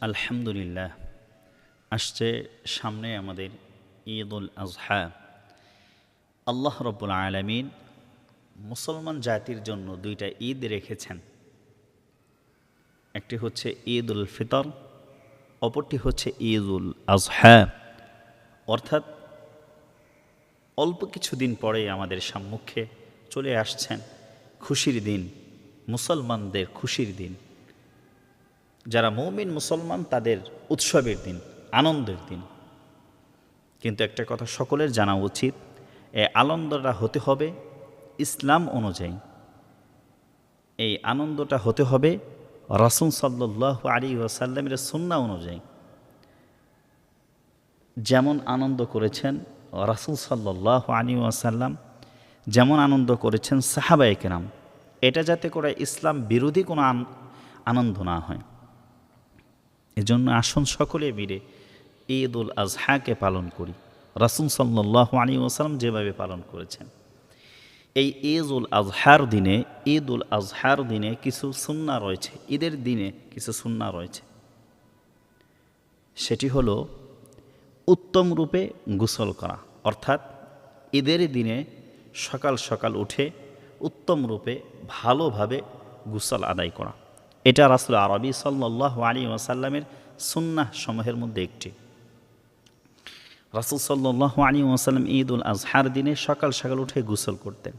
আলহামদুলিল্লাহ। আসছে সামনে আমাদের ঈদুল আজহা। আল্লাহ রব্বুল আলামিন মুসলমান জাতির জন্য দুইটা ঈদ রেখেছেন। একটি হচ্ছে ঈদুল ফিতর, অপরটি হচ্ছে ঈদুল আজহা। অর্থাৎ অল্প কিছুদিন পরে আমাদের সম্মুখে চলে আসছেন খুশির দিন, মুসলমানদের খুশির দিন। যারা মুমিন মুসলমান তাদের উৎসবের দিন, আনন্দের দিন। কিন্তু একটা কথা সকলের জানা উচিত, এই আনন্দটা হতে হবে ইসলাম অনুযায়ী। এই আনন্দটা হতে হবে রাসূল সাল্লাল্লাহু আলাইহি ওয়াসাল্লামের সুন্নাহ অনুযায়ী। যেমন আনন্দ করেছেন রাসূল সাল্লাল্লাহু আলাইহি ওয়াসাল্লাম, যেমন আনন্দ করেছেন সাহাবায়ে কেরাম, এটা যাতে করে ইসলাম বিরোধী কোনো আনন্দ না হয়। এজন্য আসুন সকলে মিলে ঈদুল আজহাকে পালন করি রাসূল সাল্লাল্লাহু আলাইহি ওয়াসাল্লাম যেভাবে পালন করেছেন। এই ঈদুল আজহার দিনে কিছু সুন্নাহ রয়েছে, ঈদের দিনে কিছু সুন্নাহ রয়েছে। সেটি হলো উত্তম রূপে গোসল করা, অর্থাৎ ঈদের দিনে সকাল সকাল উঠে উত্তম রূপে ভালোভাবে গোসল আদায় করা। এটা রাসূল আরবি সাল্লাল্লাহু আলাইহি ওয়াসাল্লামের সুন্নাহ সমূহের মধ্যে একটি। রাসূল সাল্লাল্লাহু আলাইহি ওয়াসাল্লাম ঈদুল আজহার দিনে সকাল সকাল উঠে গোসল করতেন।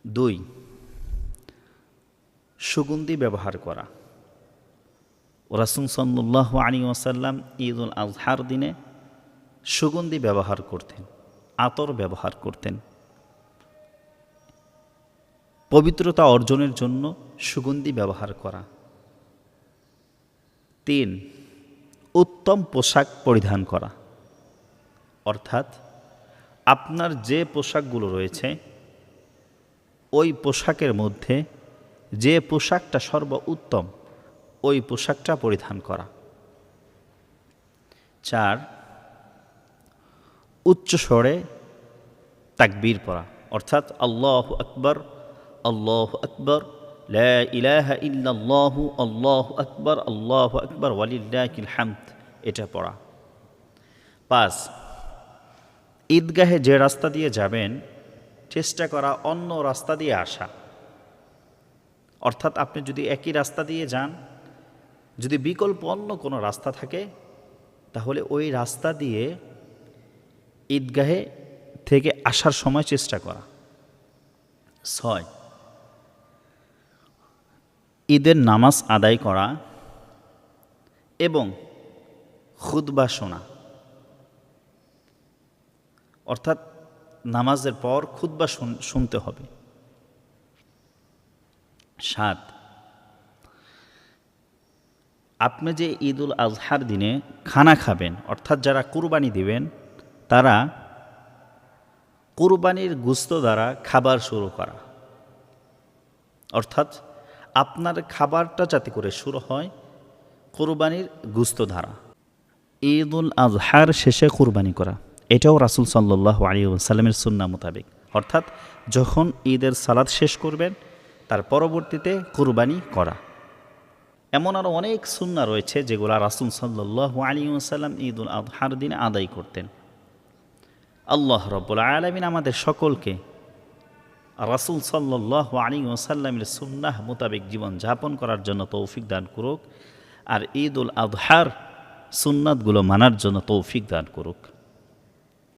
2, সুগন্ধি ব্যবহার করা। রাসূল সাল্লাল্লাহু আলাইহি ওয়াসাল্লাম ঈদুল আজহার দিনে সুগন্ধি ব্যবহার করতেন, আতর ব্যবহার করতেন। পবিত্রতা অর্জনের জন্য সুগন্ধি ব্যবহার করা। 3, উত্তম পোশাক পরিধান করা। অর্থাৎ আপনার যে পোশাকগুলো রয়েছে ওই পোশাকের মধ্যে যে পোশাকটা সর্বোত্তম ওই পোশাকটা পরিধান করা। 4, উচ্চ স্বরে তাকবীর পড়া, অর্থাৎ আল্লাহু আকবার, আল্লাহু আকবার, লা ইলাহা ইল্লাল্লাহু, আল্লাহু আকবার ওয়ালিল্লাহিল হামদ, এটা পড়া। 5, ঈদগাহে যে রাস্তা দিয়ে যাবেন চেষ্টা করা অন্য রাস্তা দিয়ে আসা। অর্থাৎ আপনি যদি একই রাস্তা দিয়ে যান, যদি বিকল্প অন্য কোনো রাস্তা থাকে তাহলে ওই রাস্তা দিয়ে ঈদগাহে থেকে আসার সময় চেষ্টা করা। 6, ঈদের নামাজ আদায় করা এবং খুতবা শোনা, অর্থাৎ নামাজের পর খুতবা শুনতে হবে। 7, আপনি যে ঈদুল আজহার দিনে খানা খাবেন, অর্থাৎ যারা কুরবানি দিবেন তারা কুরবানির গোশত দ্বারা খাবার শুরু করা। অর্থাৎ আপনার খাবারটা যাতে করে শুরু হয় কুরবানির গোশত দ্বারা। ঈদুল আজহার শেষে কুরবানি করা, এটাও রাসূল সাল্লাল্লাহু আলাইহি ওয়াসাল্লামের সুন্নাহ মোতাবেক। অর্থাৎ যখন ঈদের সালাত শেষ করবেন তার পরবর্তীতে কুরবানি করা। এমন আরও অনেক সুন্নাহ রয়েছে যেগুলো রাসূল সাল্লাল্লাহু আলাইহি ওয়াসাল্লাম ঈদুল আজহার দিনে আদায় করতেন। আল্লাহ রাব্বুল আলামিন আমাদের সকলকে রাসূল সাল্লাল্লাহু আলাইহি ওয়াসাল্লামের সুন্নাহ মোতাবেক জীবন যাপন করার জন্য তৌফিক দান করুক, আর ঈদুল আজহার সুন্নাতগুলো মানার জন্য তৌফিক দান করুক।